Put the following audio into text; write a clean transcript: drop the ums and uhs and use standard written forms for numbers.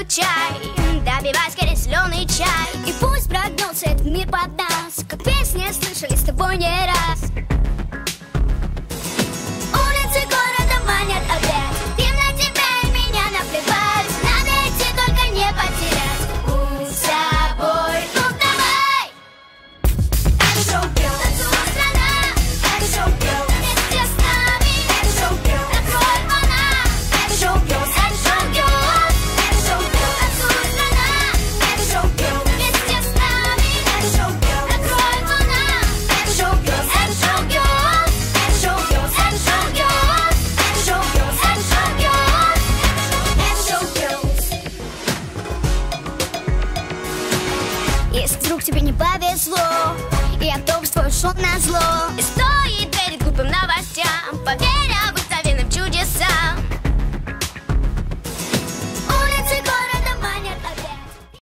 чай, добивай скорее зеленый чай. И пусть прогнулся этот мир под нас, как песни слышали с тобой не раз. Улицы города манят опять, им на тебя и меня наплевать. Надо идти, только не потерять путь с собой. Ну давай! Это шоу Girl, танцует страна. Это шоу Girl, вместе с нами. Это шоу Girl, открой волна. Это шоу Girl, это шоу Girl. Это шоу Girl, танцует страна. Это шоу Girl, вместе с нами. Это шоу Girl, открой волна. Это шоу Girl, это шоу Girl. Это шоу Girl, это шоу Girl. Это шоу Girl, это шоу Girl. Это шоу Girls. Если вдруг тебе не повезло и автобус твой ушел назло, и стоит